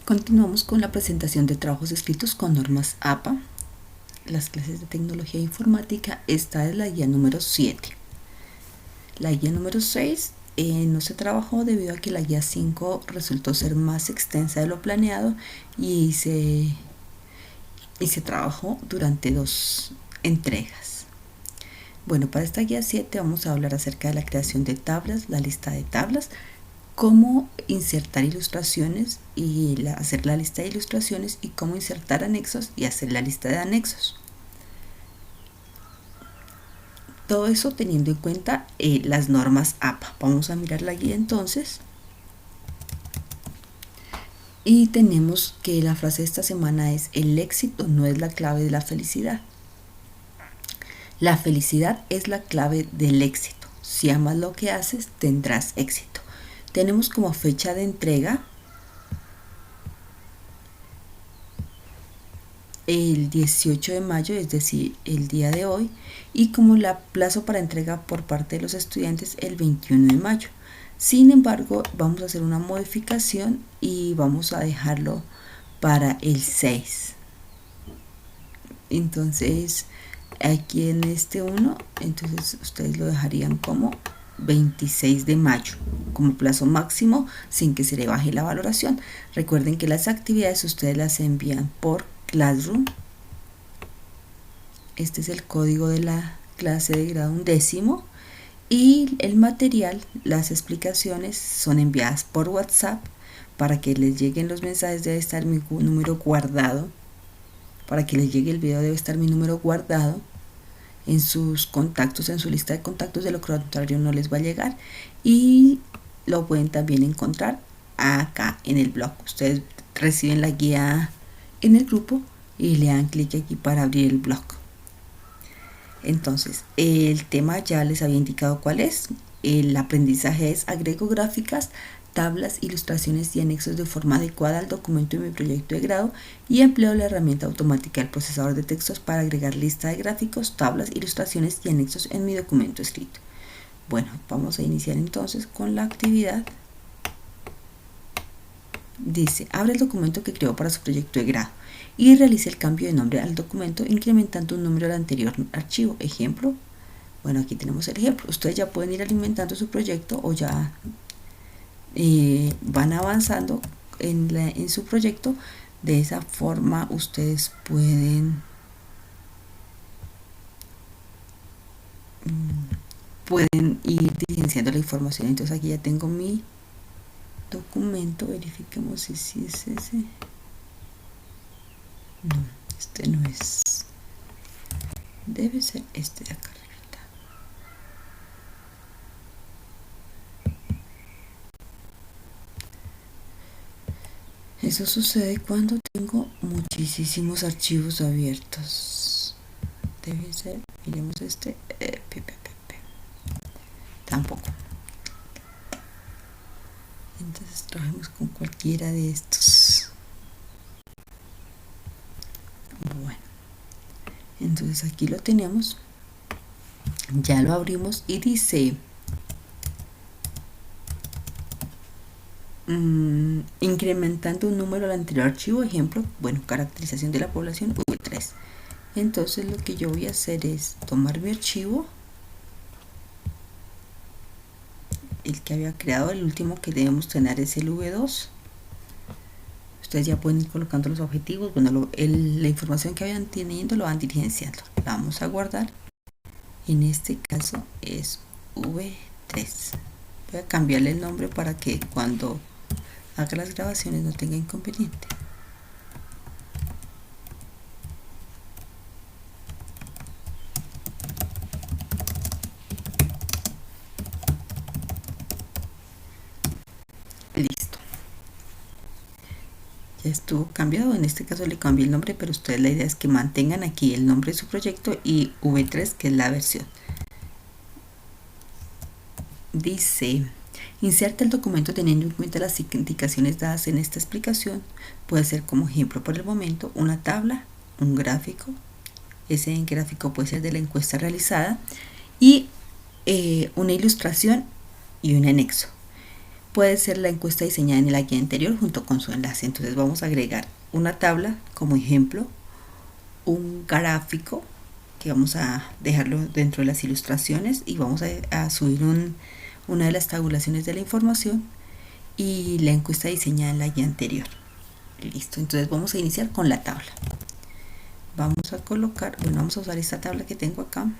Continuamos con la presentación de trabajos escritos con normas APA, las clases de tecnología informática. Esta es la guía número 7. La guía número 6 no se trabajó debido a que la guía 5 resultó ser más extensa de lo planeado y se trabajó durante 2 entregas. Bueno, para esta guía 7 vamos a hablar acerca de la creación de tablas, la lista de tablas, cómo insertar ilustraciones y hacer la lista de ilustraciones, y cómo insertar anexos y hacer la lista de anexos. Todo eso teniendo en cuenta las normas APA. Vamos a mirar la guía entonces. Y tenemos que la frase de esta semana es: el éxito no es la clave de la felicidad. La felicidad es la clave del éxito. Si amas lo que haces, tendrás éxito. Tenemos como fecha de entrega el 18 de mayo, es decir, el día de hoy, y como la plazo para entrega por parte de los estudiantes el 21 de mayo. Sin embargo, vamos a hacer una modificación y vamos a dejarlo para el 6. Entonces, aquí en este 1, entonces ustedes lo dejarían como 26 de mayo como plazo máximo, sin que se le baje la valoración. Recuerden que las actividades ustedes las envían por Classroom. Este es el código de la clase de grado 11, y el material, las explicaciones, son enviadas por WhatsApp. Para que les lleguen los mensajes debe estar mi número guardado. Para que les llegue el video debe estar mi número guardado en sus contactos, en su lista de contactos, de lo contrario no les va a llegar. Y lo pueden también encontrar acá en el blog. Ustedes reciben la guía en el grupo y le dan clic aquí para abrir el blog. Entonces, el tema ya les había indicado cuál es. El aprendizaje es: agrego gráficas, tablas, ilustraciones y anexos de forma adecuada al documento de mi proyecto de grado, y empleo la herramienta automática del procesador de textos para agregar lista de gráficos, tablas, ilustraciones y anexos en mi documento escrito. Bueno, vamos a iniciar entonces con la actividad. Dice: abre el documento que creó para su proyecto de grado y realice el cambio de nombre al documento incrementando un número del anterior archivo. Ejemplo. Bueno, aquí tenemos el ejemplo. Ustedes ya pueden ir alimentando su proyecto o ya van avanzando en su proyecto. De esa forma ustedes pueden ir diligenciando la información. Entonces aquí ya tengo mi documento. Verifiquemos si es ese. No, este no es. Debe ser este de acá. Eso sucede cuando tengo muchísimos archivos abiertos. Debe ser, miremos este. Tampoco. Entonces trabajemos con cualquiera de estos. Bueno, entonces aquí lo tenemos. Ya lo abrimos y dice: incrementando un número al anterior archivo. Ejemplo, bueno, caracterización de la población V3. Entonces lo que yo voy a hacer es tomar mi archivo, el que había creado. El último que debemos tener es el V2. Ustedes ya pueden ir colocando los objetivos. Bueno, la información que vayan teniendo lo van diligenciando. La vamos a guardar. En este caso es V3. Voy a cambiarle el nombre para que cuando haga las grabaciones no tenga inconveniente. Listo. Ya estuvo cambiado. En este caso le cambié el nombre, pero ustedes, la idea es que mantengan aquí el nombre de su proyecto y V3, que es la versión. Dice: inserta el documento teniendo en cuenta las indicaciones dadas en esta explicación. Puede ser, como ejemplo por el momento, una tabla, un gráfico. Ese gráfico puede ser de la encuesta realizada, y una ilustración y un anexo. puede ser la encuesta diseñada en la guía anterior junto con su enlace. Entonces vamos a agregar una tabla como ejemplo, un gráfico que vamos a dejarlo dentro de las ilustraciones y vamos a subir una de las tabulaciones de la información y la encuesta diseñada en la guía anterior. Listo, entonces vamos a iniciar con la tabla. Vamos a colocar, bueno, vamos a usar esta tabla que tengo acá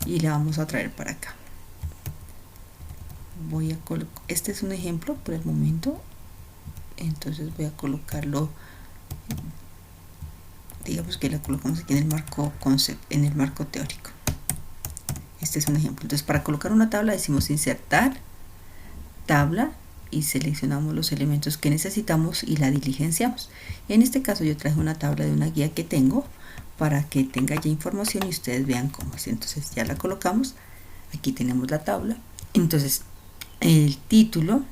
y la vamos a traer para acá. Voy a colocar, este es un ejemplo por el momento, entonces voy a colocarlo, digamos que la colocamos aquí en el marco en el marco teórico. Este es un ejemplo. Entonces para colocar una tabla decimos insertar tabla y seleccionamos los elementos que necesitamos y la diligenciamos. En este caso yo traje una tabla de una guía que tengo para que tenga ya información y ustedes vean cómo es. Entonces ya la colocamos, aquí tenemos la tabla. Entonces el título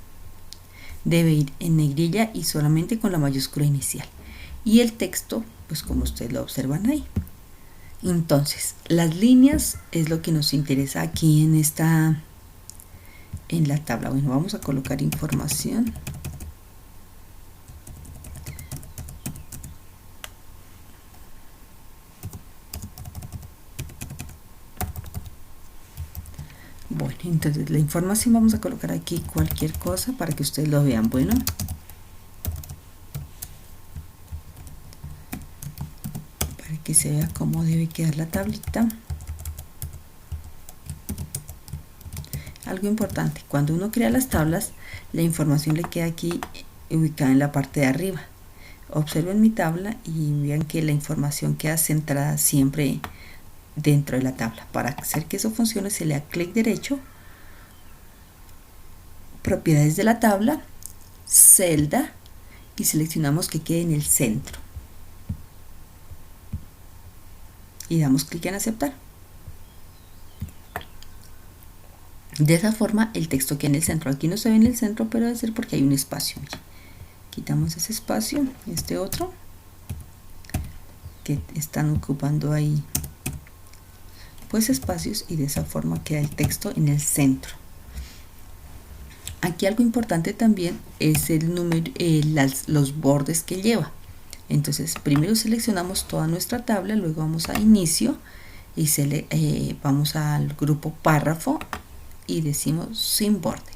debe ir en negrilla y solamente con la mayúscula inicial, y el texto pues como ustedes lo observan ahí. Entonces las líneas es lo que nos interesa aquí en la tabla. Bueno, vamos a colocar información. Bueno, entonces la información vamos a colocar aquí cualquier cosa para que ustedes lo vean. Bueno, para que se vea cómo debe quedar la tablita. Algo importante, cuando uno crea las tablas, la información le queda aquí ubicada en la parte de arriba. Observen mi tabla y vean que la información queda centrada siempre dentro de la tabla. Para hacer que eso funcione se le da clic derecho, propiedades de la tabla, celda, y seleccionamos que quede en el centro y damos clic en aceptar. De esa forma el texto queda en el centro. Aquí no se ve en el centro, pero debe ser porque hay un espacio. Quitamos ese espacio, este otro que están ocupando ahí pues espacios, y de esa forma queda el texto en el centro. Aquí algo importante también es el número, los bordes que lleva. Entonces primero seleccionamos toda nuestra tabla, luego vamos a inicio y vamos al grupo párrafo y decimos sin borde.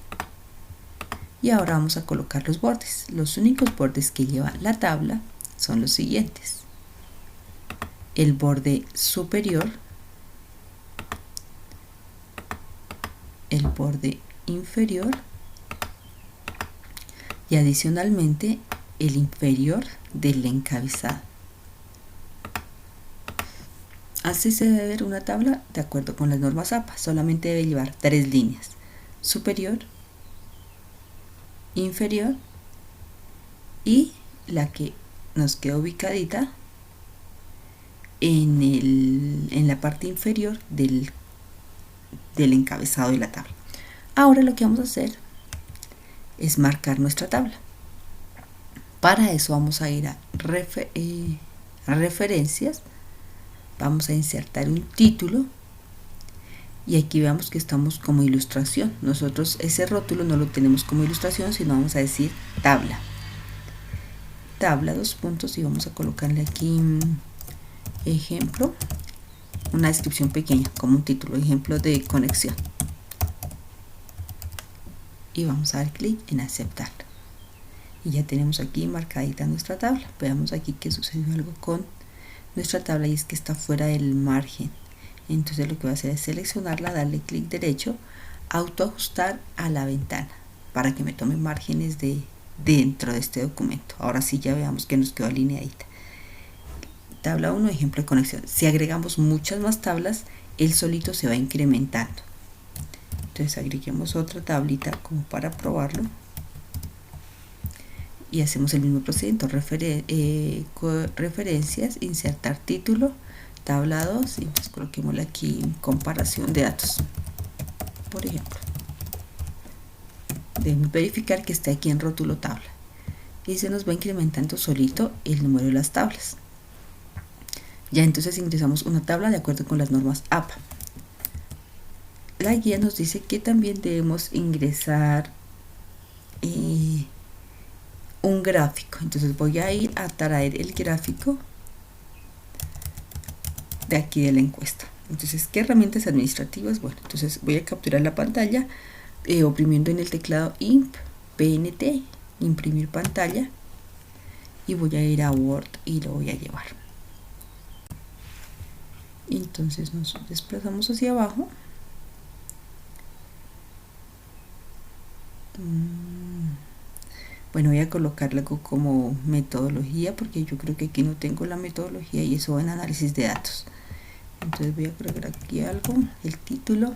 Y ahora vamos a colocar los bordes. Los únicos bordes que lleva la tabla son los siguientes: el borde superior, el borde inferior y adicionalmente el inferior del encabezado. Así se debe ver una tabla de acuerdo con las normas APA. Solamente debe llevar 3 líneas: superior, inferior y la que nos queda ubicadita en la parte inferior del encabezado de la tabla. Ahora lo que vamos a hacer es marcar nuestra tabla. Para eso vamos a ir a referencias, vamos a insertar un título y aquí veamos que estamos como ilustración. Nosotros ese rótulo no lo tenemos como ilustración, sino vamos a decir tabla, tabla, 2 puntos, y vamos a colocarle aquí ejemplo, una descripción pequeña como un título, ejemplo de conexión, y vamos a dar clic en aceptar. Y ya tenemos aquí marcadita nuestra tabla. Veamos aquí que sucedió algo con nuestra tabla y es que está fuera del margen. Entonces lo que voy a hacer es seleccionarla, darle clic derecho, autoajustar a la ventana para que me tome márgenes dentro de este documento. Ahora sí ya veamos que nos quedó alineadita. Tabla 1, ejemplo de conexión. Si agregamos muchas más tablas, él solito se va incrementando. Entonces agreguemos otra tablita como para probarlo y hacemos el mismo procedimiento. Referencias, insertar título, tabla 2, y pues coloquémosle aquí comparación de datos, por ejemplo. Debemos verificar que esté aquí en rótulo tabla y se nos va incrementando solito el número de las tablas. Ya entonces ingresamos una tabla de acuerdo con las normas APA. la guía nos dice que también debemos ingresar un gráfico. Entonces voy a ir a traer el gráfico de aquí de la encuesta. Entonces, ¿qué herramientas administrativas? Bueno, entonces voy a capturar la pantalla oprimiendo en el teclado IMP, PNT, imprimir pantalla, y voy a ir a Word y lo voy a llevar. Entonces nos desplazamos hacia abajo. Bueno, voy a colocar algo como metodología, porque yo creo que aquí no tengo la metodología y eso va en análisis de datos. Entonces voy a agregar aquí algo, el título.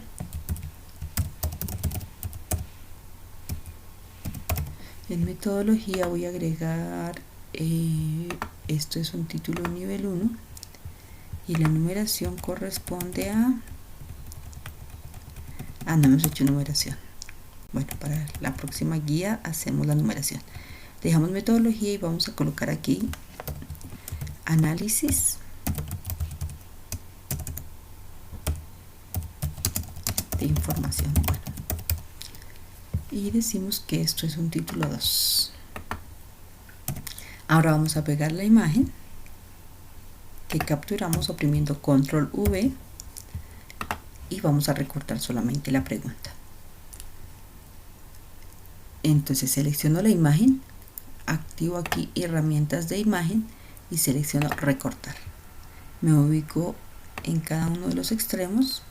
En metodología voy a agregar, esto es un título nivel 1 y la numeración corresponde a... no hemos hecho numeración. Bueno, para la próxima guía hacemos la numeración. Dejamos metodología y vamos a colocar aquí análisis de información. Bueno, y decimos que esto es un título 2. Ahora vamos a pegar la imagen que capturamos oprimiendo control V y vamos a recortar solamente la pregunta. Entonces selecciono la imagen, activo aquí herramientas de imagen y selecciono recortar. Me ubico en cada uno de los extremos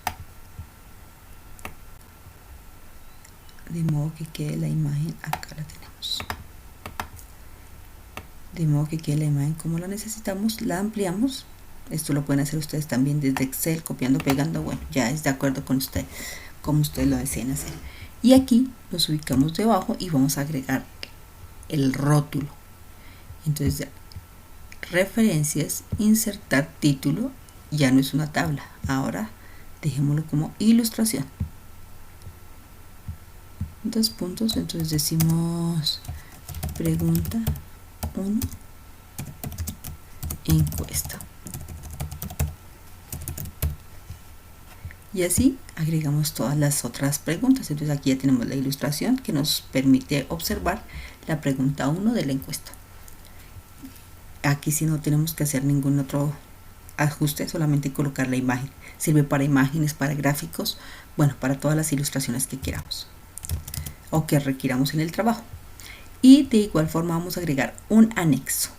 de modo que quede la imagen, acá la tenemos, de modo que quede la imagen como la necesitamos, la ampliamos. Esto lo pueden hacer ustedes también desde Excel, copiando, pegando, bueno, ya es de acuerdo con usted, como ustedes lo deseen hacer. Y aquí los ubicamos debajo y vamos a agregar el rótulo. Entonces, referencias, insertar título, ya no es una tabla, ahora dejémoslo como ilustración. 2 puntos, entonces decimos pregunta 1, encuesta. Y así agregamos todas las otras preguntas. Entonces aquí ya tenemos la ilustración que nos permite observar la pregunta 1 de la encuesta. Aquí sí no tenemos que hacer ningún otro ajuste, solamente colocar la imagen. Sirve para imágenes, para gráficos, bueno, para todas las ilustraciones que queramos o que requiramos en el trabajo. Y de igual forma vamos a agregar un anexo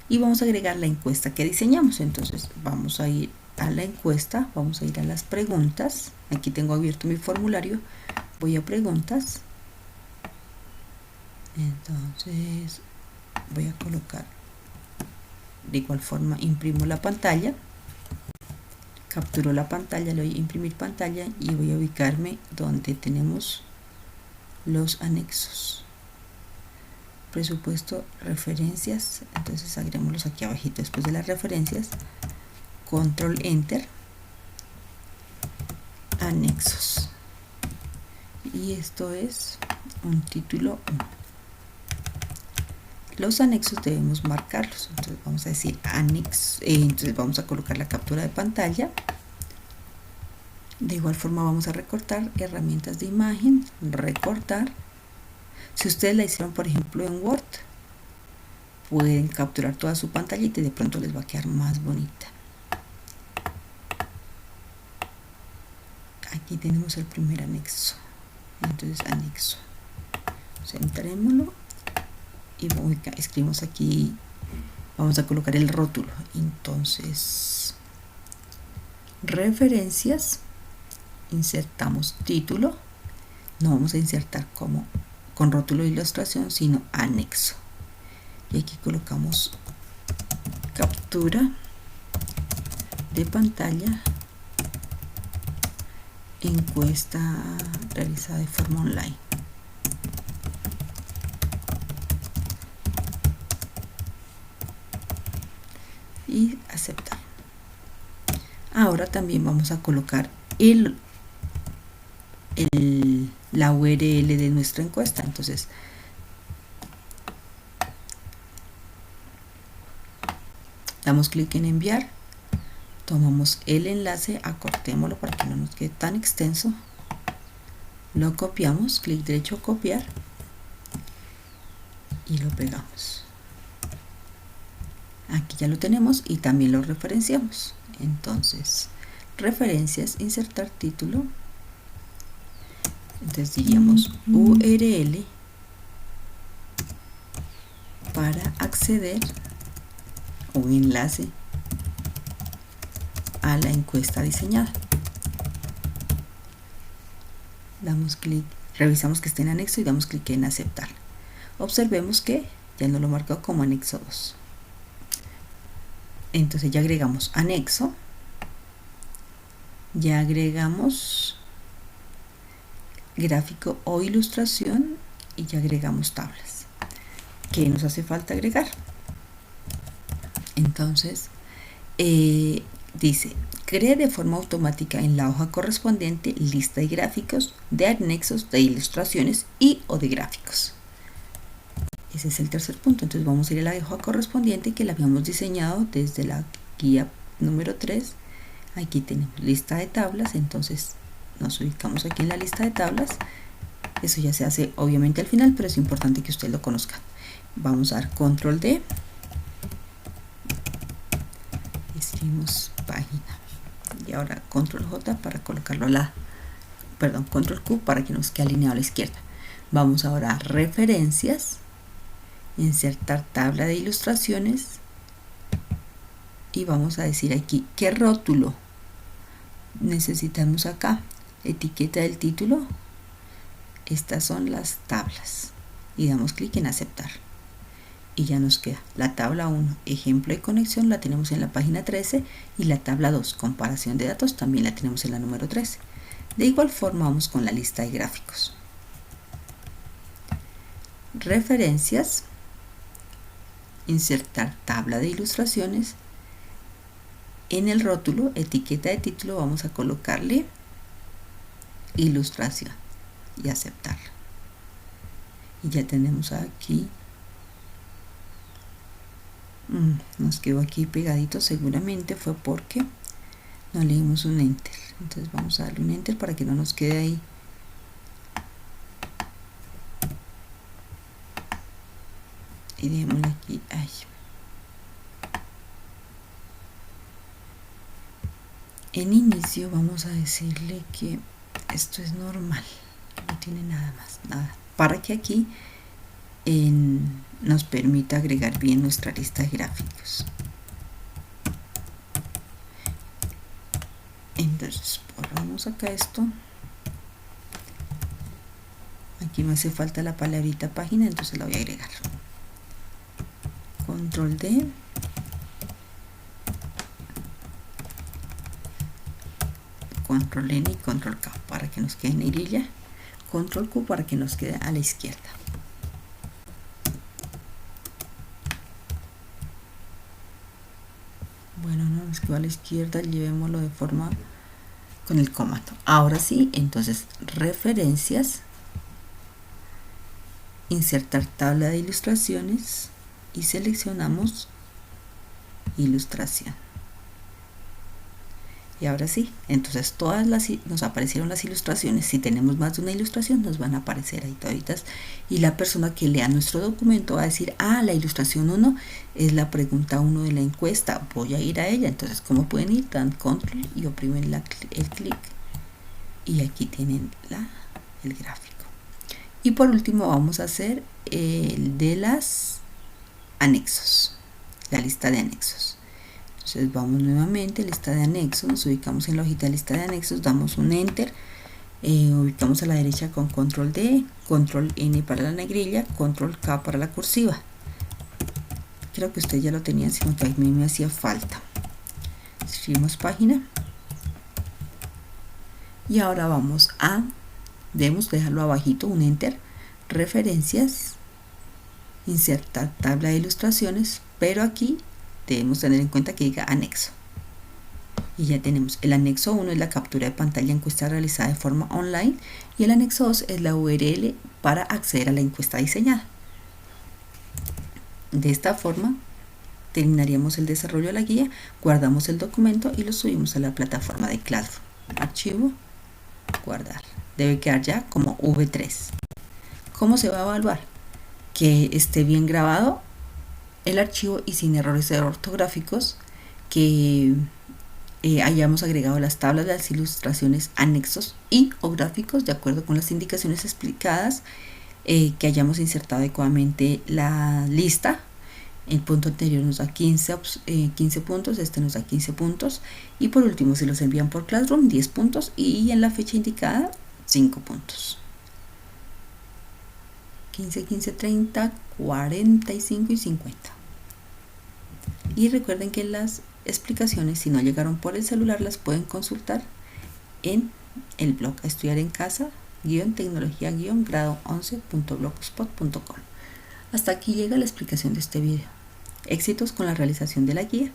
y vamos a agregar la encuesta que diseñamos. Entonces vamos a ir a la encuesta, vamos a ir a las preguntas. Aquí tengo abierto mi formulario, voy a preguntas, entonces voy a colocar, de igual forma imprimo la pantalla, capturo la pantalla, le doy a imprimir pantalla y voy a ubicarme donde tenemos los anexos. Presupuesto, referencias, entonces agreguémoslos aquí abajito después de las referencias, control enter, anexos, y esto es un título 1. Los anexos debemos marcarlos, entonces vamos a decir anexo, entonces vamos a colocar la captura de pantalla. De igual forma vamos a recortar, herramientas de imagen, recortar. Si ustedes la hicieron por ejemplo en Word, pueden capturar toda su pantallita y de pronto les va a quedar más bonita. Aquí tenemos el primer anexo, entonces anexo, centrémoslo y escribimos aquí, vamos a colocar el rótulo. Entonces referencias, insertamos título, no vamos a insertar como con rótulo de ilustración, sino anexo, y aquí colocamos captura de pantalla, encuesta realizada de forma online. Y aceptar. Ahora también vamos a colocar la URL de nuestra encuesta. Entonces damos clic en enviar, Tomamos el enlace, acortémoslo para que no nos quede tan extenso, lo copiamos, clic derecho, copiar, y lo pegamos. Aquí ya lo tenemos y también lo referenciamos. Entonces, referencias, insertar título. Entonces diríamos URL para acceder, un enlace a la encuesta diseñada. Damos clic, revisamos que esté en anexo y damos clic en aceptar. Observemos que ya nos lo marcó como anexo 2. Entonces ya agregamos anexo, ya agregamos gráfico o ilustración y ya agregamos tablas. ¿Qué nos hace falta agregar? Entonces dice, cree de forma automática en la hoja correspondiente lista de gráficos, de anexos, de ilustraciones y o de gráficos. Ese es el tercer punto. Entonces vamos a ir a la hoja correspondiente que la habíamos diseñado desde la guía número 3. Aquí tenemos lista de tablas, entonces nos ubicamos aquí en la lista de tablas. Eso ya se hace obviamente al final, pero es importante que usted lo conozca. Vamos a dar control D, escribimos página y ahora control J para colocarlo a la, perdón, control Q para que nos quede alineado a la izquierda. Vamos ahora a referencias, insertar tabla de ilustraciones y vamos a decir aquí qué rótulo necesitamos acá. Etiqueta del título, estas son las tablas y damos clic en aceptar y ya nos queda la tabla 1, ejemplo de conexión, la tenemos en la página 13 y la tabla 2, comparación de datos, también la tenemos en la número 13. De igual forma vamos con la lista de gráficos. Referencias, insertar tabla de ilustraciones. En el rótulo, etiqueta de título, vamos a colocarle ilustración y aceptar. Y ya tenemos aquí, nos quedó aquí pegadito, seguramente fue porque no le dimos un enter. Entonces vamos a darle un enter para que no nos quede ahí. Y démosle aquí, ay. En inicio vamos a decirle que esto es normal, no tiene nada más, nada, para que aquí nos permita agregar bien nuestra lista de gráficos. Entonces borramos acá esto, aquí me hace falta la palabrita página, entonces la voy a agregar. Control D, control N y control K para que nos quede en negrilla, control Q para que nos quede a la izquierda. Bueno, no nos quedó a la izquierda, llevémoslo de forma con el comando. Ahora sí, entonces referencias, insertar tabla de ilustraciones y seleccionamos ilustración. Y ahora sí, entonces todas nos aparecieron las ilustraciones. Si tenemos más de una ilustración nos van a aparecer ahí toditas y la persona que lea nuestro documento va a decir, ah, la ilustración 1 es la pregunta 1 de la encuesta, voy a ir a ella. Entonces, ¿cómo pueden ir? Dan control y oprimen el clic y aquí tienen el gráfico. Y por último vamos a hacer el de las anexos, la lista de anexos. Entonces vamos nuevamente, lista de anexos, nos ubicamos en la hojita de lista de anexos, damos un enter, ubicamos a la derecha con control D, control N para la negrilla, control K para la cursiva. Creo que ustedes ya lo tenían, sino que a mí me hacía falta. Escribimos página y ahora vamos a, debemos dejarlo abajito, un enter, referencias, insertar tabla de ilustraciones, pero aquí debemos tener en cuenta que diga anexo. Y ya tenemos el anexo 1 es la captura de pantalla encuesta realizada de forma online y el anexo 2 es la URL para acceder a la encuesta diseñada. De esta forma terminaríamos el desarrollo de la guía, guardamos el documento y lo subimos a la plataforma de Classroom. Archivo, guardar. Debe quedar ya como V3. ¿Cómo se va a evaluar? Que esté bien grabado el archivo y sin errores ortográficos, que hayamos agregado las tablas, las ilustraciones, anexos y o gráficos de acuerdo con las indicaciones explicadas, que hayamos insertado adecuadamente la lista. El punto anterior nos da 15 puntos, este nos da 15 puntos. Y por último, si los envían por Classroom, 10 puntos. Y en la fecha indicada, 5 puntos. 15, 15, 30, 45 y 50. Y recuerden que las explicaciones, si no llegaron por el celular, las pueden consultar en el blog estudiar en casa tecnología-grado 11.blogspot.com. Hasta aquí llega la explicación de este video. Éxitos con la realización de la guía.